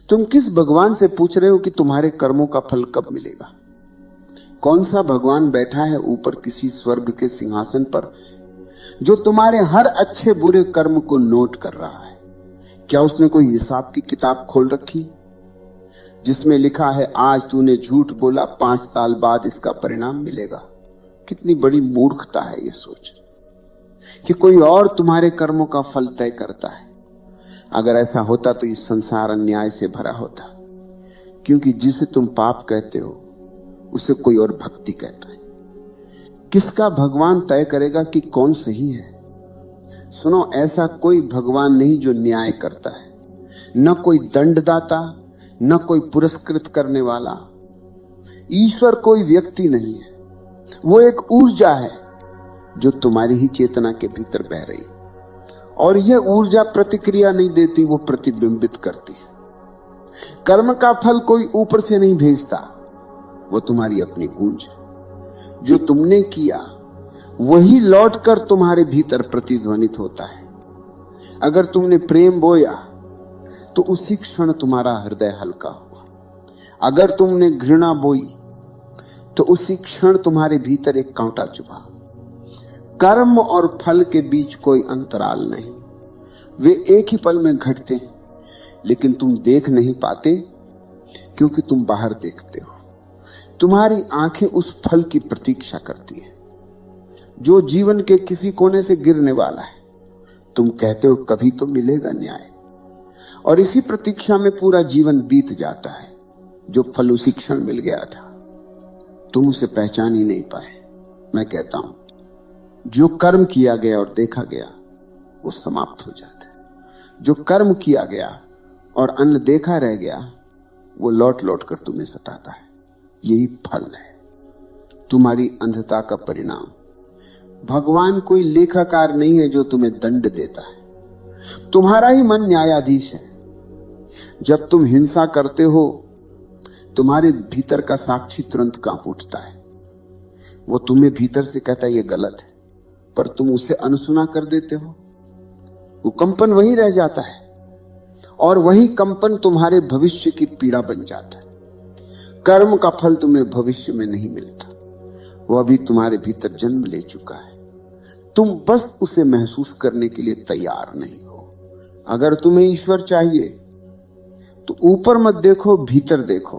तुम किस भगवान से पूछ रहे हो कि तुम्हारे कर्मों का फल कब मिलेगा? कौन सा भगवान बैठा है ऊपर किसी स्वर्ग के सिंहासन पर जो तुम्हारे हर अच्छे बुरे कर्म को नोट कर रहा है? क्या उसने कोई हिसाब की किताब खोल रखी जिसमें लिखा है आज तूने झूठ बोला, 5 साल बाद इसका परिणाम मिलेगा? कितनी बड़ी मूर्खता है यह सोच कि कोई और तुम्हारे कर्मों का फल तय करता है। अगर ऐसा होता तो इस संसार अन्याय से भरा होता, क्योंकि जिसे तुम पाप कहते हो उसे कोई और भक्ति कहता है। किसका भगवान तय करेगा कि कौन सही है? सुनो, ऐसा कोई भगवान नहीं जो न्याय करता है, न कोई दंडदाता, न कोई पुरस्कृत करने वाला। ईश्वर कोई व्यक्ति नहीं है, वो एक ऊर्जा है जो तुम्हारी ही चेतना के भीतर बह रही है, और यह ऊर्जा प्रतिक्रिया नहीं देती, वो प्रतिबिंबित करती है। कर्म का फल कोई ऊपर से नहीं भेजता, वो तुम्हारी अपनी गूंज है। जो तुमने किया वही लौटकर तुम्हारे भीतर प्रतिध्वनित होता है। अगर तुमने प्रेम बोया तो उसी क्षण तुम्हारा हृदय हल्का हुआ। अगर तुमने घृणा बोई तो उसी क्षण तुम्हारे भीतर एक कांटा चुभा। कर्म और फल के बीच कोई अंतराल नहीं, वे एक ही पल में घटते हैं, लेकिन तुम देख नहीं पाते क्योंकि तुम बाहर देखते हो। तुम्हारी आंखें उस फल की प्रतीक्षा करती है जो जीवन के किसी कोने से गिरने वाला है। तुम कहते हो कभी तो मिलेगा न्याय, और इसी प्रतीक्षा में पूरा जीवन बीत जाता है। जो फल उसी क्षण मिल गया था, तुम उसे पहचान ही नहीं पाए। मैं कहता हूं, जो कर्म किया गया और देखा गया वो समाप्त हो जाता है। जो कर्म किया गया और अनदेखा रह गया वो लौट लौट कर तुम्हें सताता है। यही फल है, तुम्हारी अंधता का परिणाम। भगवान कोई लेखाकार नहीं है जो तुम्हें दंड देता है, तुम्हारा ही मन न्यायाधीश है। जब तुम हिंसा करते हो तुम्हारे भीतर का साक्षी तुरंत कांप उठता है। वो तुम्हें भीतर से कहता है ये गलत है, पर तुम उसे अनसुना कर देते हो। वो कंपन वही रह जाता है, और वही कंपन तुम्हारे भविष्य की पीड़ा बन जाता है। कर्म का फल तुम्हें भविष्य में नहीं मिलता, वो अभी तुम्हारे भीतर जन्म ले चुका है। तुम बस उसे महसूस करने के लिए तैयार नहीं हो। अगर तुम्हें ईश्वर चाहिए तो ऊपर मत देखो, भीतर देखो,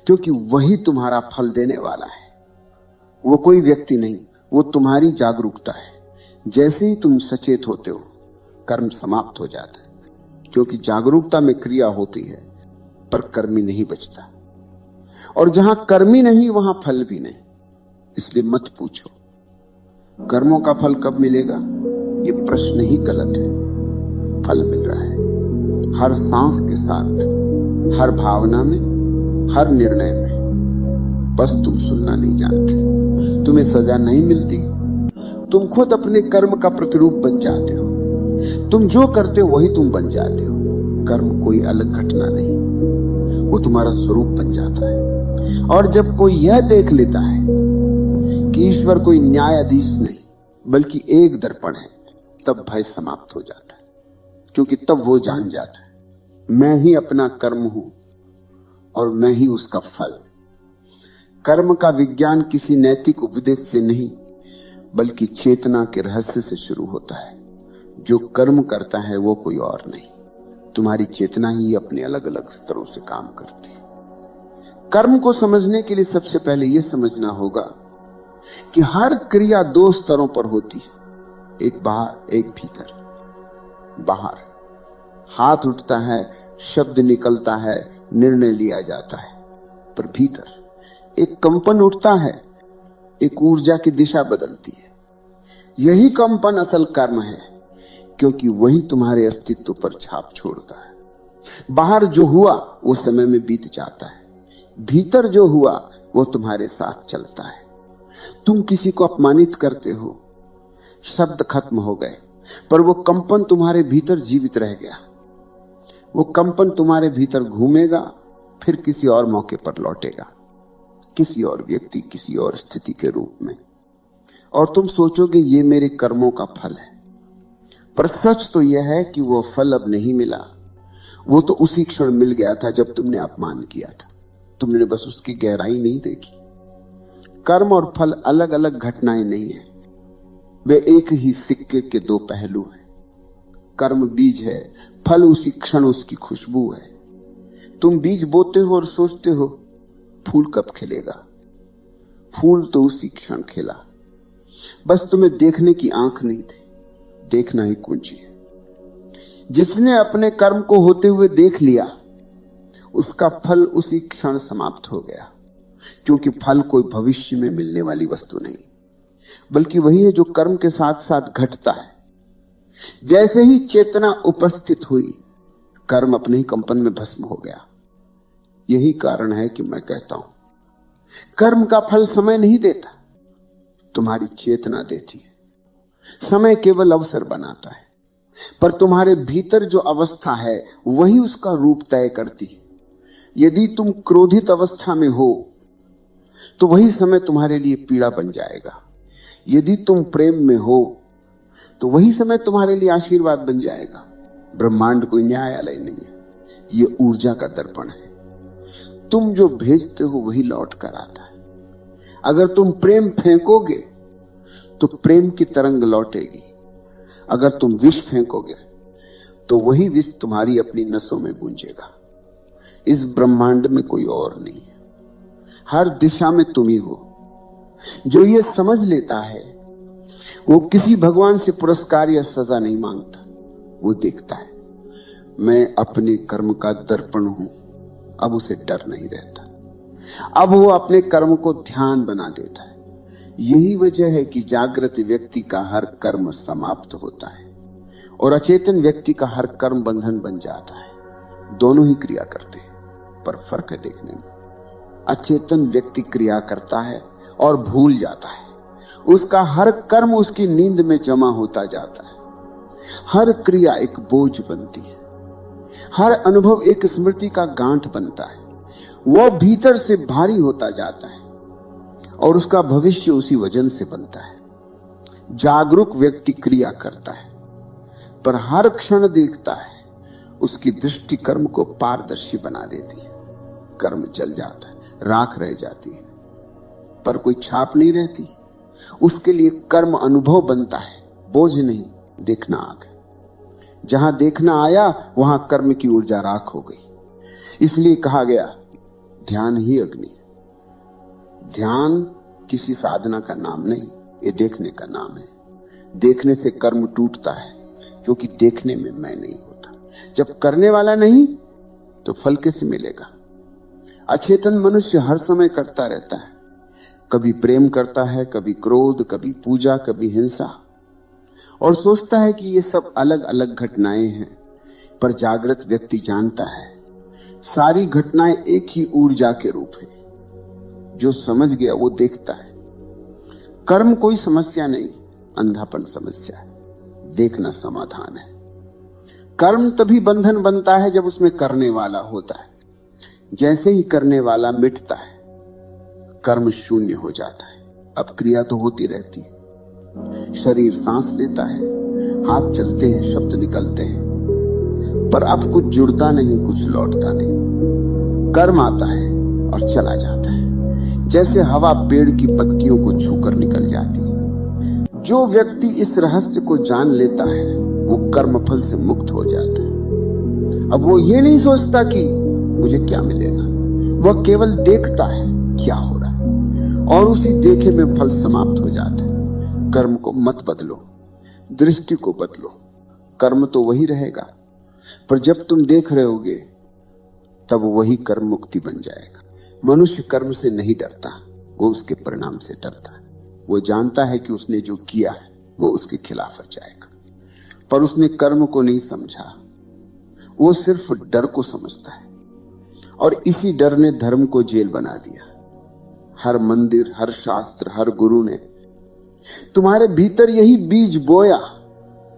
क्योंकि वही तुम्हारा फल देने वाला है। वो कोई व्यक्ति नहीं, वो तुम्हारी जागरूकता है। जैसे ही तुम सचेत होते हो कर्म समाप्त हो जाता है, क्योंकि जागरूकता में क्रिया होती है पर कर्मी नहीं बचता, और जहां कर्मी नहीं वहां फल भी नहीं। इसलिए मत पूछो कर्मों का फल कब मिलेगा, ये प्रश्न ही गलत है। फल मिल रहा है हर सांस के साथ, हर भावना में, हर निर्णय में। बस तुम सुनना नहीं जानते। तुम्हें सजा नहीं मिलती, तुम खुद अपने कर्म का प्रतिरूप बन जाते हो। तुम जो करते हो वही तुम बन जाते हो। कर्म कोई अलग घटना नहीं, वो तुम्हारा स्वरूप बन जाता है। और जब कोई यह देख लेता है कि ईश्वर कोई न्यायाधीश नहीं बल्कि एक दर्पण है, तब भय समाप्त हो जाता है, क्योंकि तब वो जान जाता है मैं ही अपना कर्म हूं और मैं ही उसका फल। कर्म का विज्ञान किसी नैतिक उपदेश से नहीं बल्कि चेतना के रहस्य से शुरू होता है। जो कर्म करता है वो कोई और नहीं, तुम्हारी चेतना ही अपने अलग अलग स्तरों से काम करती है। कर्म को समझने के लिए सबसे पहले यह समझना होगा कि हर क्रिया 2 स्तरों पर होती है, एक बाहर एक भीतर। बाहर हाथ उठता है, शब्द निकलता है, निर्णय लिया जाता है, पर भीतर एक कंपन उठता है, एक ऊर्जा की दिशा बदलती है। यही कंपन असल कर्म है, क्योंकि वही तुम्हारे अस्तित्व पर छाप छोड़ता है। बाहर जो हुआ वो समय में बीत जाता है, भीतर जो हुआ वो तुम्हारे साथ चलता है। तुम किसी को अपमानित करते हो, शब्द खत्म हो गए, पर वो कंपन तुम्हारे भीतर जीवित रह गया। वो कंपन तुम्हारे भीतर घूमेगा, फिर किसी और मौके पर लौटेगा, किसी और व्यक्ति, किसी और स्थिति के रूप में, और तुम सोचोगे ये मेरे कर्मों का फल है। पर सच तो यह है कि वो फल अब नहीं मिला, वो तो उसी क्षण मिल गया था जब तुमने अपमान किया था। तुमने बस उसकी गहराई नहीं देखी। कर्म और फल अलग अलग घटनाएं नहीं है, वे एक ही सिक्के के दो पहलू हैं। कर्म बीज है, फल उसी क्षण उसकी खुशबू है। तुम बीज बोते हो और सोचते हो फूल कब खिलेगा। फूल तो उसी क्षण खिला, बस तुम्हें देखने की आंख नहीं थी। देखना ही कुंजी है। जिसने अपने कर्म को होते हुए देख लिया, उसका फल उसी क्षण समाप्त हो गया, क्योंकि फल कोई भविष्य में मिलने वाली वस्तु नहीं, बल्कि वही है जो कर्म के साथ साथ घटता है। जैसे ही चेतना उपस्थित हुई, कर्म अपने ही कंपन में भस्म हो गया। यही कारण है कि मैं कहता हूं, कर्म का फल समय नहीं देता, तुम्हारी चेतना देती है। समय केवल अवसर बनाता है, पर तुम्हारे भीतर जो अवस्था है वही उसका रूप तय करती है। यदि तुम क्रोधित अवस्था में हो तो वही समय तुम्हारे लिए पीड़ा बन जाएगा। यदि तुम प्रेम में हो तो वही समय तुम्हारे लिए आशीर्वाद बन जाएगा। ब्रह्मांड कोई न्यायालय नहीं है, ये ऊर्जा का दर्पण है। तुम जो भेजते हो वही लौट कर आता है। अगर तुम प्रेम फेंकोगे तो प्रेम की तरंग लौटेगी। अगर तुम विष फेंकोगे तो वही विष तुम्हारी अपनी नसों में गूंजेगा। इस ब्रह्मांड में कोई और नहीं है, हर दिशा में तुम ही हो। जो ये समझ लेता है वो किसी भगवान से पुरस्कार या सजा नहीं मांगता। वो देखता है मैं अपने कर्म का दर्पण हूं, अब उसे डर नहीं रहता। अब वो अपने कर्म को ध्यान बना देता है। यही वजह है कि जागृत व्यक्ति का हर कर्म समाप्त होता है और अचेतन व्यक्ति का हर कर्म बंधन बन जाता है। दोनों ही क्रिया करते हैं, पर फर्क है देखने में। अचेतन व्यक्ति क्रिया करता है और भूल जाता है। उसका हर कर्म उसकी नींद में जमा होता जाता है। हर क्रिया एक बोझ बनती है, हर अनुभव एक स्मृति का गांठ बनता है। वह भीतर से भारी होता जाता है और उसका भविष्य उसी वजन से बनता है। जागरूक व्यक्ति क्रिया करता है, पर हर क्षण देखता है। उसकी दृष्टि कर्म को पारदर्शी बना देती है। कर्म जल जाता है, राख रह जाती है, पर कोई छाप नहीं रहती। उसके लिए कर्म अनुभव बनता है, बोझ नहीं। देखना आ गया, जहां देखना आया वहां कर्म की ऊर्जा राख हो गई। इसलिए कहा गया ध्यान ही अग्नि। ध्यान किसी साधना का नाम नहीं, ये देखने का नाम है। देखने से कर्म टूटता है, क्योंकि देखने में मैं नहीं होता। जब करने वाला नहीं तो फल कैसे मिलेगा। अचेतन मनुष्य हर समय करता रहता है। कभी प्रेम करता है, कभी क्रोध, कभी पूजा, कभी हिंसा, और सोचता है कि ये सब अलग अलग घटनाएं हैं। पर जागृत व्यक्ति जानता है सारी घटनाएं एक ही ऊर्जा के रूप है। जो समझ गया वो देखता है। कर्म कोई समस्या नहीं, अंधापन समस्या है। देखना समाधान है। कर्म तभी बंधन बनता है जब उसमें करने वाला होता है। जैसे ही करने वाला मिटता है, कर्म शून्य हो जाता है। अब क्रिया तो होती रहती है। शरीर सांस लेता है, हाथ चलते हैं, शब्द निकलते हैं, पर अब कुछ जुड़ता नहीं, कुछ लौटता नहीं। कर्म आता है और चला जाता है, जैसे हवा पेड़ की पत्तियों को छूकर निकल जाती है। जो व्यक्ति इस रहस्य को जान लेता है वो कर्मफल से मुक्त हो जाता है। अब वो ये नहीं सोचता कि मुझे क्या मिलेगा, वह केवल देखता है क्या हो रहा है, और उसी देखे में फल समाप्त हो जाता है। कर्म को मत बदलो, दृष्टि को बदलो। कर्म तो वही रहेगा, पर जब तुम देख रहे होगे तब वही कर्म मुक्ति बन जाएगा। मनुष्य कर्म से नहीं डरता, वो उसके परिणाम से डरता है। वो जानता है कि उसने जो किया है वो उसके खिलाफ जाएगा, पर उसने कर्म को नहीं समझा। वो सिर्फ डर को समझता है, और इसी डर ने धर्म को जेल बना दिया। हर मंदिर, हर शास्त्र, हर गुरु ने तुम्हारे भीतर यही बीज बोया,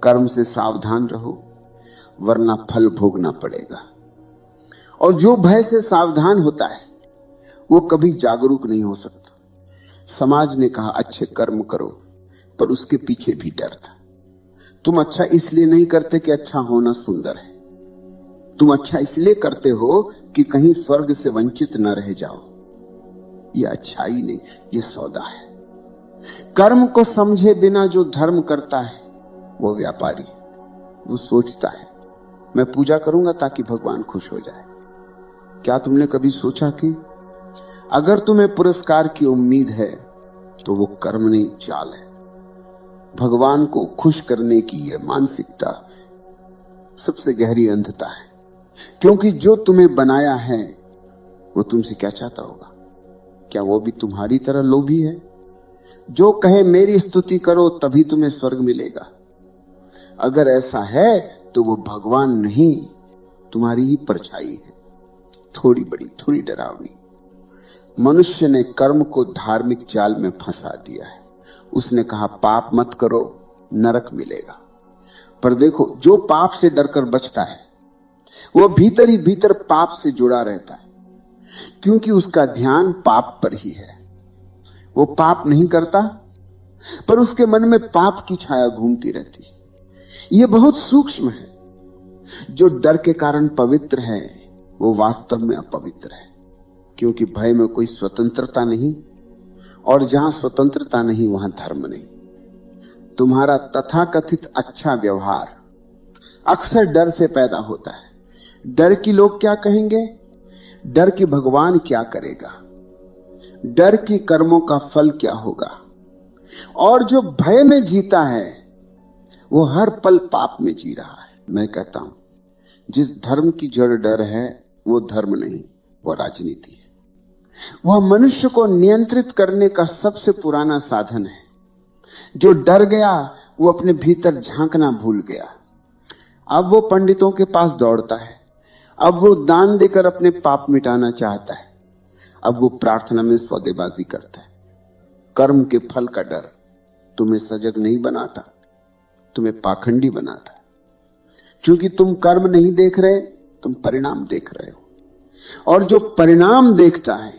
कर्म से सावधान रहो वरना फल भोगना पड़ेगा। और जो भय से सावधान होता है वो कभी जागरूक नहीं हो सकता। समाज ने कहा अच्छे कर्म करो, पर उसके पीछे भी डर था। तुम अच्छा इसलिए नहीं करते कि अच्छा होना सुंदर है। तुम अच्छा इसलिए करते हो कि कहीं स्वर्ग से वंचित न रह जाओ। ये अच्छाई नहीं, ये सौदा है। कर्म को समझे बिना जो धर्म करता है वो व्यापारी। वो सोचता है मैं पूजा करूंगा ताकि भगवान खुश हो जाए। क्या तुमने कभी सोचा कि अगर तुम्हें पुरस्कार की उम्मीद है तो वो कर्म नहीं, चाल है। भगवान को खुश करने की यह मानसिकता सबसे गहरी अंधता है, क्योंकि जो तुम्हें बनाया है वो तुमसे क्या चाहता होगा? क्या वो भी तुम्हारी तरह लोभी है जो कहे मेरी स्तुति करो तभी तुम्हें स्वर्ग मिलेगा? अगर ऐसा है तो वो भगवान नहीं, तुम्हारी ही परछाई है, थोड़ी बड़ी, थोड़ी डरावनी। मनुष्य ने कर्म को धार्मिक जाल में फंसा दिया है। उसने कहा पाप मत करो, नरक मिलेगा। पर देखो, जो पाप से डरकर बचता है वो भीतर ही भीतर पाप से जुड़ा रहता है, क्योंकि उसका ध्यान पाप पर ही है। वो पाप नहीं करता, पर उसके मन में पाप की छाया घूमती रहती है। यह बहुत सूक्ष्म है। जो डर के कारण पवित्र है वो वास्तव में अपवित्र है, क्योंकि भय में कोई स्वतंत्रता नहीं, और जहां स्वतंत्रता नहीं वहां धर्म नहीं। तुम्हारा तथाकथित अच्छा व्यवहार अक्सर डर से पैदा होता है। डर की लोग क्या कहेंगे, डर की भगवान क्या करेगा, डर की कर्मों का फल क्या होगा। और जो भय में जीता है वो हर पल पाप में जी रहा है। मैं कहता हूं जिस धर्म की जड़ डर है वो धर्म नहीं, वो राजनीति है। वह मनुष्य को नियंत्रित करने का सबसे पुराना साधन है। जो डर गया वो अपने भीतर झांकना भूल गया। अब वो पंडितों के पास दौड़ता है, अब वो दान देकर अपने पाप मिटाना चाहता है, अब वो प्रार्थना में सौदेबाजी करता है। कर्म के फल का डर तुम्हें सजग नहीं बनाता, तुम्हें पाखंडी बनाता है। क्योंकि तुम कर्म नहीं देख रहे, तुम परिणाम देख रहे हो। और जो परिणाम देखता है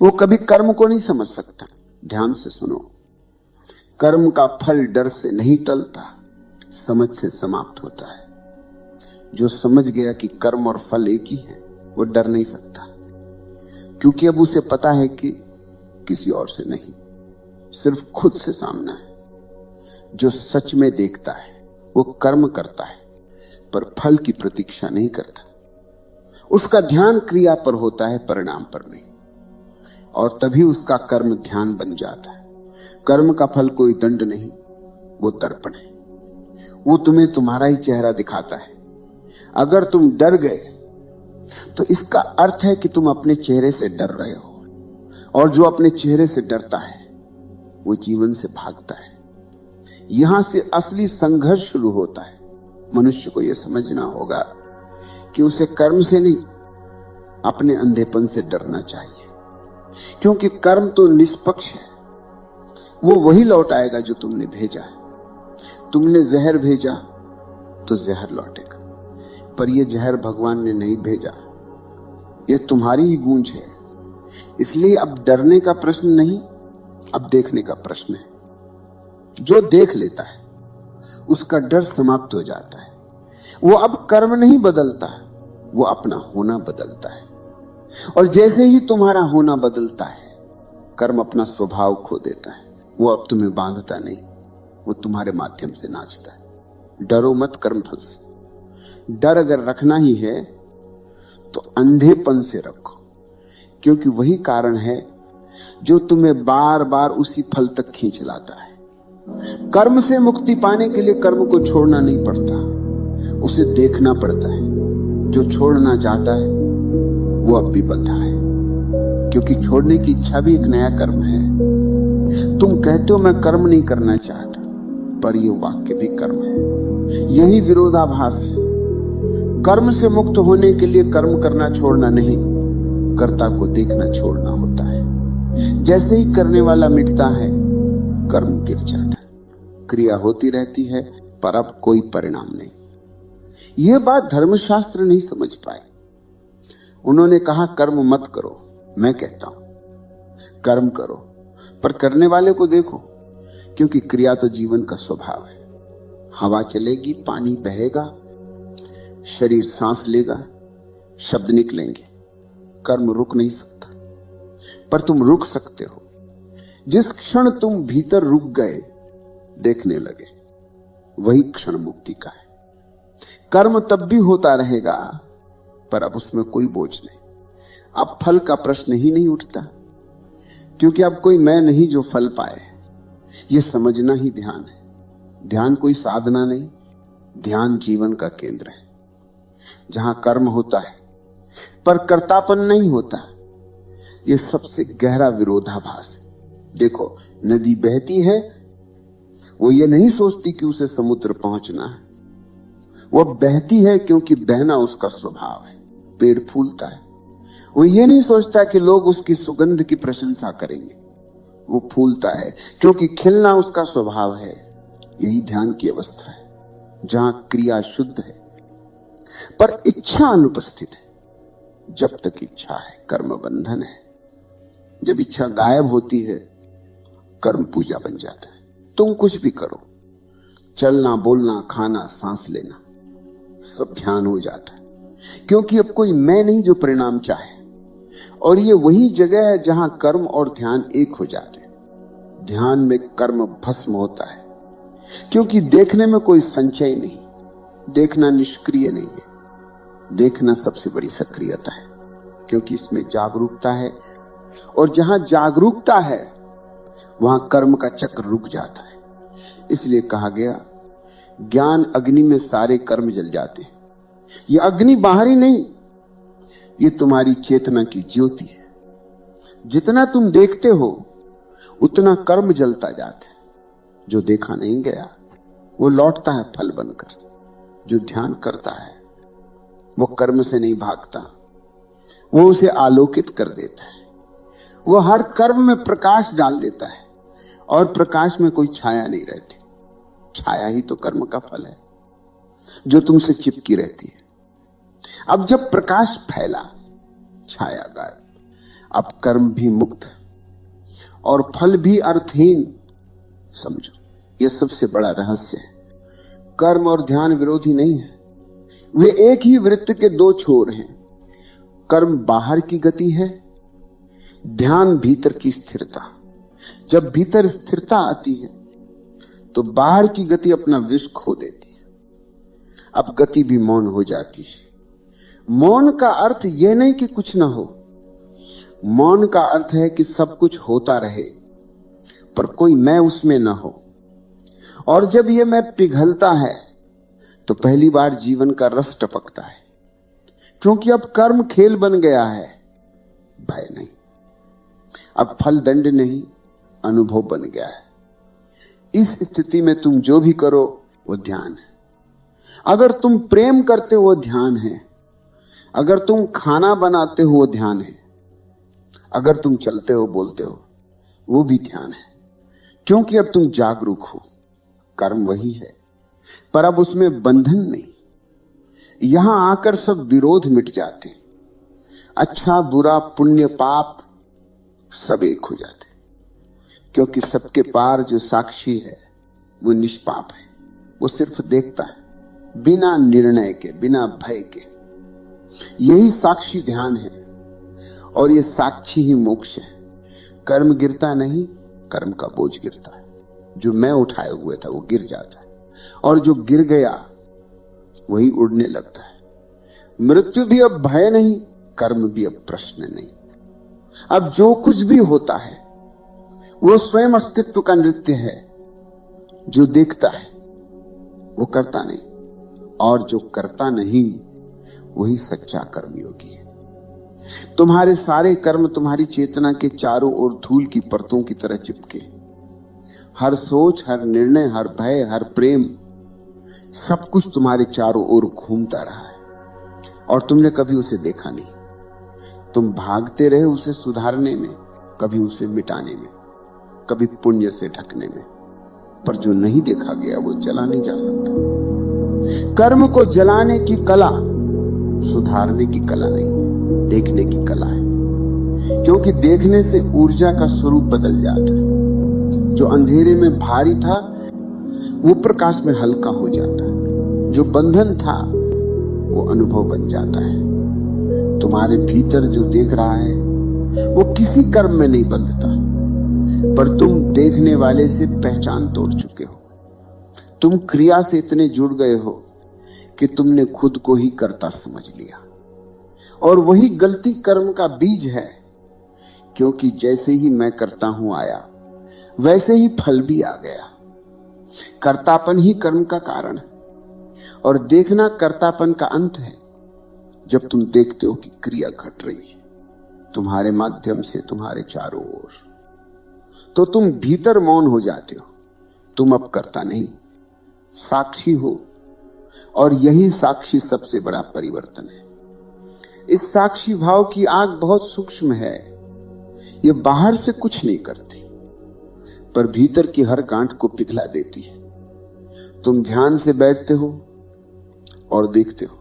वो कभी कर्म को नहीं समझ सकता। ध्यान से सुनो, कर्म का फल डर से नहीं टलता, समझ से समाप्त होता है। जो समझ गया कि कर्म और फल एक ही है वो डर नहीं सकता, क्योंकि अब उसे पता है कि किसी और से नहीं, सिर्फ खुद से सामना है। जो सच में देखता है वो कर्म करता है, पर फल की प्रतीक्षा नहीं करता। उसका ध्यान क्रिया पर होता है, परिणाम पर नहीं। और तभी उसका कर्म ध्यान बन जाता है। कर्म का फल कोई दंड नहीं, वो दर्पण है। वो तुम्हें तुम्हारा ही चेहरा दिखाता है। अगर तुम डर गए तो इसका अर्थ है कि तुम अपने चेहरे से डर रहे हो, और जो अपने चेहरे से डरता है वो जीवन से भागता है। यहां से असली संघर्ष शुरू होता है। मनुष्य को यह समझना होगा कि उसे कर्म से नहीं, अपने अंधेपन से डरना चाहिए, क्योंकि कर्म तो निष्पक्ष है। वो वही लौट आएगा जो तुमने भेजा है। तुमने जहर भेजा तो जहर लौटेगा, पर यह जहर भगवान ने नहीं भेजा, यह तुम्हारी ही गूंज है। इसलिए अब डरने का प्रश्न नहीं, अब देखने का प्रश्न है। जो देख लेता है उसका डर समाप्त हो जाता है। वो अब कर्म नहीं बदलता, वो अपना होना बदलता है। और जैसे ही तुम्हारा होना बदलता है, कर्म अपना स्वभाव खो देता है। वो अब तुम्हें बांधता नहीं, वो तुम्हारे माध्यम से नाचता है। डरो मत कर्मफल से। डर अगर रखना ही है तो अंधेपन से रखो, क्योंकि वही कारण है जो तुम्हें बार बार उसी फल तक खींच लाता है। कर्म से मुक्ति पाने के लिए कर्म को छोड़ना नहीं पड़ता, उसे देखना पड़ता है। जो छोड़ना चाहता है वो अब भी बंधा है, क्योंकि छोड़ने की इच्छा भी एक नया कर्म है। तुम कहते हो मैं कर्म नहीं करना चाहता, पर यह वाक्य भी कर्म है। यही विरोधाभास है। कर्म से मुक्त होने के लिए कर्म करना छोड़ना नहीं, कर्ता को देखना छोड़ना होता है। जैसे ही करने वाला मिटता है, कर्म गिर जाता है। क्रिया होती रहती है, पर अब कोई परिणाम नहीं। यह बात धर्मशास्त्र नहीं समझ पाए। उन्होंने कहा कर्म मत करो। मैं कहता हूं कर्म करो, पर करने वाले को देखो, क्योंकि क्रिया तो जीवन का स्वभाव है। हवा चलेगी, पानी बहेगा, शरीर सांस लेगा, शब्द निकलेंगे, कर्म रुक नहीं सकता। पर तुम रुक सकते हो जिस क्षण तुम भीतर रुक गए, देखने लगे, वही क्षण मुक्ति का है। कर्म तब भी होता रहेगा, पर अब उसमें कोई बोझ नहीं। अब फल का प्रश्न ही नहीं उठता, क्योंकि अब कोई मैं नहीं जो फल पाए। यह समझना ही ध्यान है। ध्यान कोई साधना नहीं, ध्यान जीवन का केंद्र है, जहां कर्म होता है पर कर्तापन नहीं होता। यह सबसे गहरा विरोधाभास है। देखो, नदी बहती है, वो ये नहीं सोचती कि उसे समुद्र पहुंचना है। वो बहती है क्योंकि बहना उसका स्वभाव है। पेड़ फूलता है, वो ये नहीं सोचता कि लोग उसकी सुगंध की प्रशंसा करेंगे। वो फूलता है क्योंकि खिलना उसका स्वभाव है। यही ध्यान की अवस्था है, जहां क्रिया शुद्ध है पर इच्छा अनुपस्थित है। जब तक इच्छा है, कर्म बंधन है। जब इच्छा गायब होती है, कर्म पूजा बन जाता है। तुम कुछ भी करो, चलना, बोलना, खाना, सांस लेना, सब ध्यान हो जाता है, क्योंकि अब कोई मैं नहीं जो परिणाम चाहे। और ये वही जगह है जहां कर्म और ध्यान एक हो जाते हैं। ध्यान में कर्म भस्म होता है, क्योंकि देखने में कोई संचय नहीं। देखना निष्क्रिय नहीं है, देखना सबसे बड़ी सक्रियता है, क्योंकि इसमें जागरूकता है। और जहां जागरूकता है, वहां कर्म का चक्र रुक जाता है। इसलिए कहा गया, ज्ञान अग्नि में सारे कर्म जल जाते हैं। ये अग्नि बाहरी नहीं, ये तुम्हारी चेतना की ज्योति है। जितना तुम देखते हो, उतना कर्म जलता जाता है। जो देखा नहीं गया, वो लौटता है फल बनकर। जो ध्यान करता है, वो कर्म से नहीं भागता, वो उसे आलोकित कर देता है। वो हर कर्म में प्रकाश डाल देता है, और प्रकाश में कोई छाया नहीं रहती। छाया ही तो कर्म का फल है, जो तुमसे चिपकी रहती है। अब जब प्रकाश फैला, छाया गायब। अब कर्म भी मुक्त और फल भी अर्थहीन। समझो, यह सबसे बड़ा रहस्य है। कर्म और ध्यान विरोधी नहीं है, वे एक ही वृत्त के दो छोर हैं। कर्म बाहर की गति है, ध्यान भीतर की स्थिरता। जब भीतर स्थिरता आती है, तो बाहर की गति अपना विष खो देती है। अब गति भी मौन हो जाती है। मौन का अर्थ यह नहीं कि कुछ ना हो। मौन का अर्थ है कि सब कुछ होता रहे, पर कोई मैं उसमें ना हो। और जब यह मैं पिघलता है, तो पहली बार जीवन का रस टपकता है, क्योंकि अब कर्म खेल बन गया है। भय नहीं, अब फल दंड नहीं, अनुभव बन गया है। इस स्थिति में तुम जो भी करो, वो ध्यान है। अगर तुम प्रेम करते हो, वो ध्यान है। अगर तुम खाना बनाते हो, वो ध्यान है। अगर तुम चलते हो, बोलते हो, वो भी ध्यान है, क्योंकि अब तुम जागरूक हो। कर्म वही है, पर अब उसमें बंधन नहीं। यहां आकर सब विरोध मिट जाते, अच्छा बुरा, पुण्य पाप सब एक हो जाते, क्योंकि सबके पार जो साक्षी है, वो निष्पाप है। वो सिर्फ देखता है, बिना निर्णय के, बिना भय के। यही साक्षी ध्यान है, और ये साक्षी ही मोक्ष है। कर्म गिरता नहीं, कर्म का बोझ गिरता है। जो मैं उठाए हुए था, वो गिर जाता है, और जो गिर गया, वही उड़ने लगता है। मृत्यु भी अब भय नहीं, कर्म भी अब प्रश्न नहीं। अब जो कुछ भी होता है, वो स्वयं अस्तित्व का नृत्य है। जो देखता है, वो करता नहीं, और जो करता नहीं, वही सच्चा कर्मयोगी है। तुम्हारे सारे कर्म तुम्हारी चेतना के चारों ओर धूल की परतों की तरह चिपके। हर सोच, हर निर्णय, हर भय, हर प्रेम, सब कुछ तुम्हारे चारों ओर घूमता रहा है, और तुमने कभी उसे देखा नहीं। तुम भागते रहे उसे सुधारने में, कभी उसे मिटाने में, कभी पुण्य से ढकने में। पर जो नहीं देखा गया, वो जला नहीं जा सकता। कर्म को जलाने की कला सुधारने की कला नहीं है, देखने की कला है। क्योंकि देखने से ऊर्जा का स्वरूप बदल जाता है। जो अंधेरे में भारी था, वो प्रकाश में हल्का हो जाता है। जो बंधन था, वो अनुभव बन जाता है। तुम्हारे भीतर जो देख रहा है वो किसी कर्म में नहीं बंधता, पर तुम देखने वाले से पहचान तोड़ चुके हो। तुम क्रिया से इतने जुड़ गए हो कि तुमने खुद को ही कर्ता समझ लिया, और वही गलती कर्म का बीज है, क्योंकि जैसे ही मैं करता हूं आया वैसे ही फल भी आ गया। कर्तापन ही कर्म का कारण है, और देखना कर्तापन का अंत है। जब तुम देखते हो कि क्रिया घट रही है तुम्हारे माध्यम से तुम्हारे चारों ओर, तो तुम भीतर मौन हो जाते हो। तुम अब कर्ता नहीं, साक्षी हो, और यही साक्षी सबसे बड़ा परिवर्तन है। इस साक्षी भाव की आग बहुत सूक्ष्म है, ये बाहर से कुछ नहीं करती, पर भीतर की हर गांठ को पिघला देती है। तुम ध्यान से बैठते हो और देखते हो,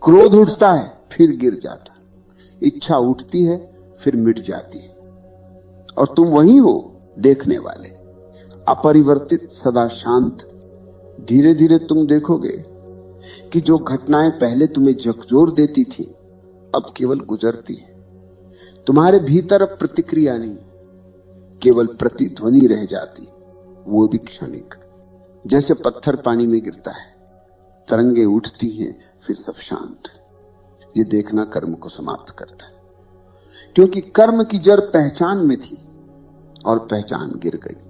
क्रोध उठता है फिर गिर जाता, इच्छा उठती है फिर मिट जाती है, और तुम वही हो देखने वाले, अपरिवर्तित, सदा शांत। धीरे धीरे तुम देखोगे कि जो घटनाएं पहले तुम्हें झकझोर देती थी अब केवल गुजरती है। तुम्हारे भीतर अब प्रतिक्रिया नहीं, केवल प्रतिध्वनि रह जाती, वो भी क्षणिक। जैसे पत्थर पानी में गिरता है, तरंगे उठती हैं फिर सब शांत। ये देखना कर्म को समाप्त करता है, क्योंकि कर्म की जड़ पहचान में थी और पहचान गिर गई।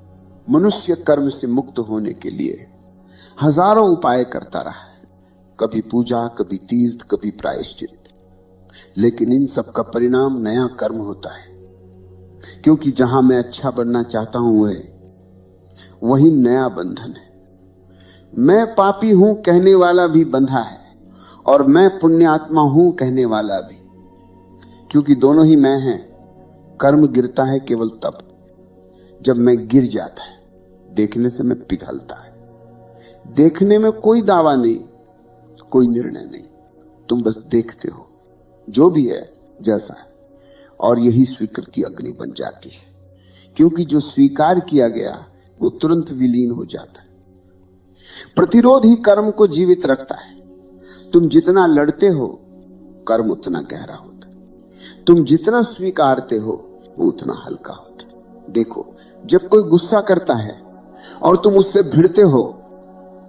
मनुष्य कर्म से मुक्त होने के लिए हजारों उपाय करता रहा है, कभी पूजा, कभी तीर्थ, कभी प्रायश्चित, लेकिन इन सब का परिणाम नया कर्म होता है। क्योंकि जहां मैं अच्छा बनना चाहता हूं वही नया बंधन है। मैं पापी हूं कहने वाला भी बंधा है, और मैं पुण्यात्मा हूं कहने वाला भी, क्योंकि दोनों ही मैं हैं। कर्म गिरता है केवल तब जब मैं गिर जाता है, देखने से मैं पिघलता है। देखने में कोई दावा नहीं, कोई निर्णय नहीं, तुम बस देखते हो जो भी है जैसा है, और यही स्वीकृति अग्नि बन जाती है। क्योंकि जो स्वीकार किया गया वो तुरंत विलीन हो जाता है। प्रतिरोध ही कर्म को जीवित रखता है। तुम जितना लड़ते हो कर्म उतना गहरा होता है, तुम जितना स्वीकारते हो वो उतना हल्का होता है। देखो, जब कोई गुस्सा करता है और तुम उससे भिड़ते हो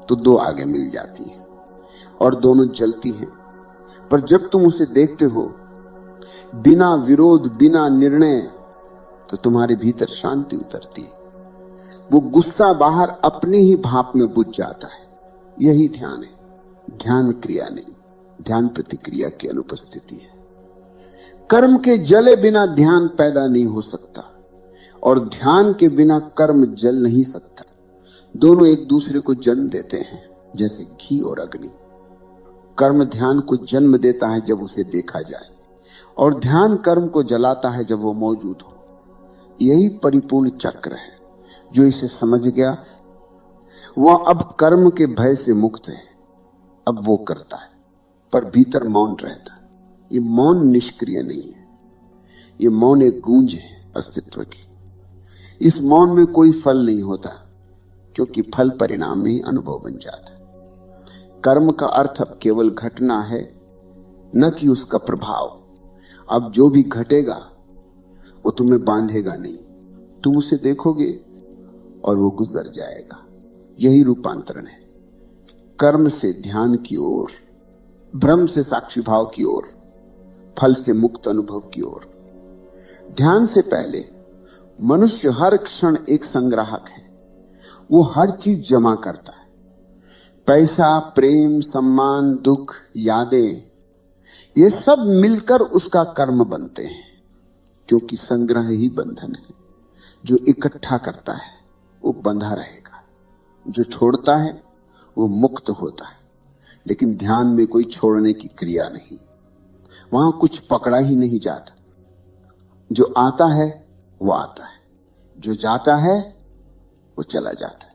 तो दो आगे मिल जाती है और दोनों जलती हैं, पर जब तुम उसे देखते हो बिना विरोध, बिना निर्णय, तो तुम्हारे भीतर शांति उतरती है। वो गुस्सा बाहर अपनी ही भाप में बुझ जाता है। यही ध्यान है, ध्यान क्रिया नहीं, ध्यान प्रतिक्रिया की अनुपस्थिति है। कर्म के जले बिना ध्यान पैदा नहीं हो सकता, और ध्यान के बिना कर्म जल नहीं सकता। दोनों एक दूसरे को जन्म देते हैं, जैसे घी और अग्नि। कर्म ध्यान को जन्म देता है जब उसे देखा जाए, और ध्यान कर्म को जलाता है जब वो मौजूद हो। यही परिपूर्ण चक्र है। जो इसे समझ गया वह अब कर्म के भय से मुक्त है। अब वो करता है, पर भीतर मौन रहता है। ये मौन निष्क्रिय नहीं है, ये मौन एक गूंज है अस्तित्व की। इस मौन में कोई फल नहीं होता, क्योंकि फल परिणाम में ही अनुभव बन जाता है। कर्म का अर्थ अब केवल घटना है, न कि उसका प्रभाव। अब जो भी घटेगा वो तुम्हें बांधेगा नहीं, तुम उसे देखोगे और वो गुजर जाएगा। यही रूपांतरण है, कर्म से ध्यान की ओर, भ्रम से साक्षी भाव की ओर, फल से मुक्त अनुभव की ओर। ध्यान से पहले मनुष्य हर क्षण एक संग्राहक है। वो हर चीज जमा करता है, पैसा, प्रेम, सम्मान, दुख, यादें, ये सब मिलकर उसका कर्म बनते हैं। क्योंकि संग्रह ही बंधन है। जो इकट्ठा करता है वो बंधा रहेगा, जो छोड़ता है वो मुक्त होता है। लेकिन ध्यान में कोई छोड़ने की क्रिया नहीं, वहां कुछ पकड़ा ही नहीं जाता। जो आता है वो आता है, जो जाता है वो चला जाता है।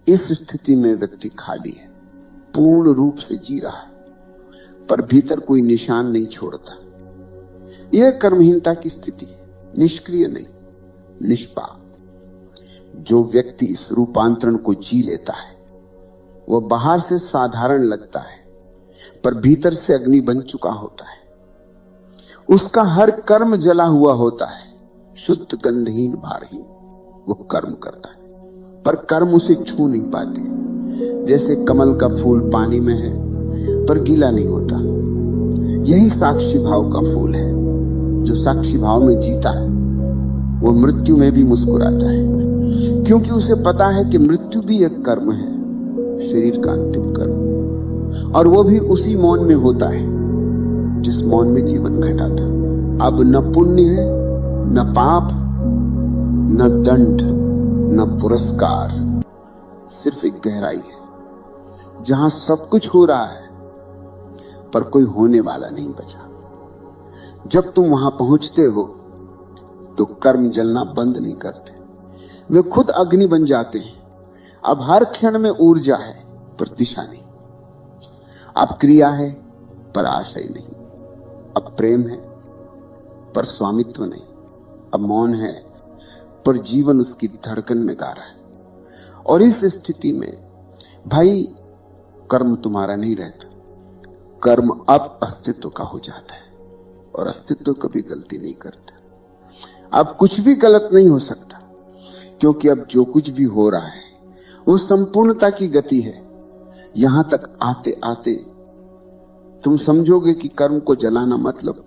इस स्थिति में व्यक्ति खाली है, पूर्ण रूप से जी रहा है, पर भीतर कोई निशान नहीं छोड़ता। यह कर्महीनता की स्थिति है, निष्क्रिय नहीं, निष्पाप। जो व्यक्ति इस रूपांतरण को जी लेता है वह बाहर से साधारण लगता है, पर भीतर से अग्नि बन चुका होता है। उसका हर कर्म जला हुआ होता है, शुद्ध गंधहीन भारहीन वो कर्म करता है, पर कर्म उसे छू नहीं पाते। जैसे कमल का फूल पानी में है पर गीला नहीं होता, यही साक्षी भाव का फूल है। जो साक्षी भाव में जीता है वो मृत्यु में भी मुस्कुराता है, क्योंकि उसे पता है कि मृत्यु भी एक कर्म है, शरीर का अंतिम कर्म, और वो भी उसी मौन में होता है जिस मौन में जीवन घटा था। अब न पुण्य है, न पाप, न दंड, न पुरस्कार, सिर्फ एक गहराई है जहां सब कुछ हो रहा है पर कोई होने वाला नहीं बचा। जब तुम वहां पहुंचते हो तो कर्म जलना बंद नहीं करते, वे खुद अग्नि बन जाते हैं। अब हर क्षण में ऊर्जा है पर दिशा नहीं, अब क्रिया है पर आशय नहीं, अब प्रेम है पर स्वामित्व नहीं, अब मौन है पर जीवन उसकी धड़कन में गा रहा है। और इस स्थिति में भाई कर्म तुम्हारा नहीं रहता, कर्म अब अस्तित्व का हो जाता है, और अस्तित्व कभी गलती नहीं करता। अब कुछ भी गलत नहीं हो सकता, क्योंकि अब जो कुछ भी हो रहा है वो संपूर्णता की गति है। यहां तक आते आते तुम समझोगे कि कर्म को जलाना मतलब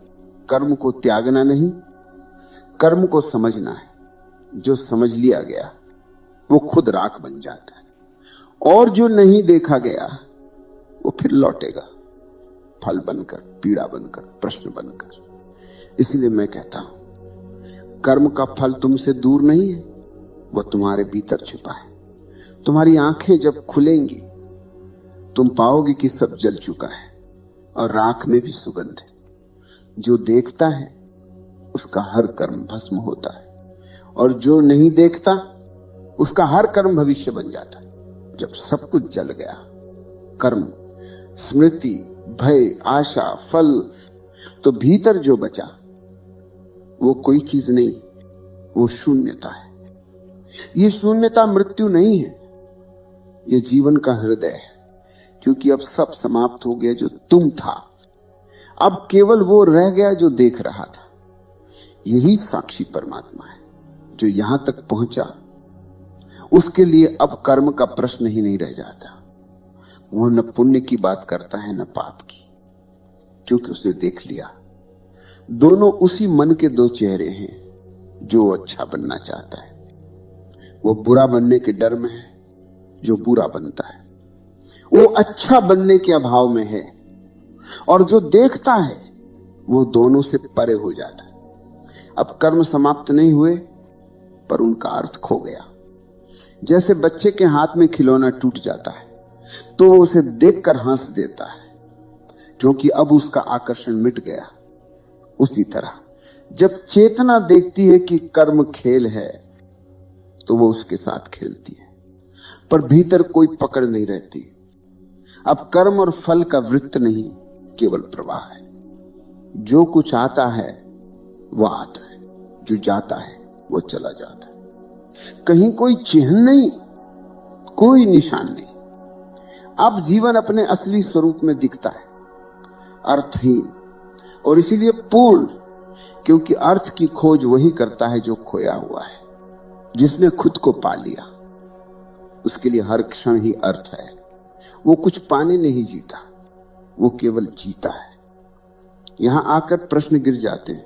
कर्म को त्यागना नहीं, कर्म को समझना है। जो समझ लिया गया वो खुद राख बन जाता है, और जो नहीं देखा गया वो फिर लौटेगा, फल बनकर, पीड़ा बनकर, प्रश्न बनकर। इसलिए मैं कहता हूं कर्म का फल तुमसे दूर नहीं है, वह तुम्हारे भीतर छिपा है। तुम्हारी आंखें जब खुलेंगी तुम पाओगे कि सब जल चुका है और राख में भी सुगंध है। जो देखता है उसका हर कर्म भस्म होता है, और जो नहीं देखता उसका हर कर्म भविष्य बन जाता है। जब सब कुछ जल गया, कर्म, स्मृति, भय, आशा, फल, तो भीतर जो बचा वो कोई चीज नहीं, वो शून्यता है। ये शून्यता मृत्यु नहीं है, ये जीवन का हृदय है, क्योंकि अब सब समाप्त हो गया जो तुम था, अब केवल वो रह गया जो देख रहा था। यही साक्षी परमात्मा है। जो यहां तक पहुंचा उसके लिए अब कर्म का प्रश्न ही नहीं रह जाता। वो न पुण्य की बात करता है न पाप की, क्योंकि उसने देख लिया दोनों उसी मन के दो चेहरे हैं। जो अच्छा बनना चाहता है वो बुरा बनने के डर में है, जो बुरा बनता है वो अच्छा बनने के अभाव में है, और जो देखता है वो दोनों से परे हो जाता है। अब कर्म समाप्त नहीं हुए पर उनका अर्थ खो गया। जैसे बच्चे के हाथ में खिलौना टूट जाता है तो वो उसे देखकर हंस देता है, क्योंकि अब उसका आकर्षण मिट गया। उसी तरह जब चेतना देखती है कि कर्म खेल है तो वो उसके साथ खेलती है, पर भीतर कोई पकड़ नहीं रहती। अब कर्म और फल का वृत्त नहीं, केवल प्रवाह है। जो कुछ आता है वह आता है, जो जाता है वो चला जाता है। कहीं कोई चिन्ह नहीं, कोई निशान नहीं। अब जीवन अपने असली स्वरूप में दिखता है, अर्थहीन और इसीलिए पूर्ण, क्योंकि अर्थ की खोज वही करता है जो खोया हुआ है। जिसने खुद को पा लिया उसके लिए हर क्षण ही अर्थ है। वो कुछ पाने नहीं जीता, वो केवल जीता है। यहां आकर प्रश्न गिर जाते हैं,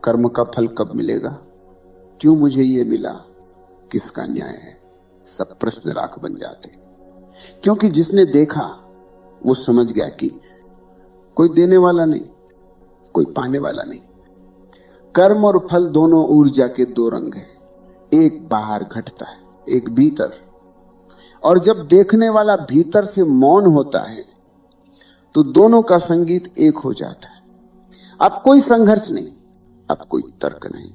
कर्म का फल कब मिलेगा, क्यों मुझे ये मिला, किसका न्याय है। सब प्रश्न राख बन जाते, क्योंकि जिसने देखा वो समझ गया कि कोई देने वाला नहीं, कोई पाने वाला नहीं। कर्म और फल दोनों ऊर्जा के दो रंग हैं, एक बाहर घटता है, एक भीतर। और जब देखने वाला भीतर से मौन होता है तो दोनों का संगीत एक हो जाता है। अब कोई संघर्ष नहीं, अब कोई तर्क नहीं,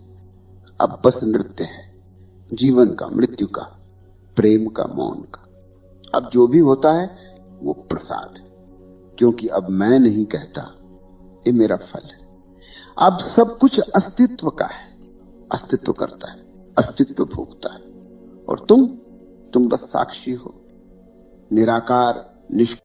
अब बस नृत्य है, जीवन का, मृत्यु का, प्रेम का, मौन का। अब जो भी होता है वो प्रसाद है, क्योंकि अब मैं नहीं कहता ये मेरा फल है। अब सब कुछ अस्तित्व का है, अस्तित्व करता है, अस्तित्व भोगता है, और तुम बस साक्षी हो, निराकार, निष्क्रिय।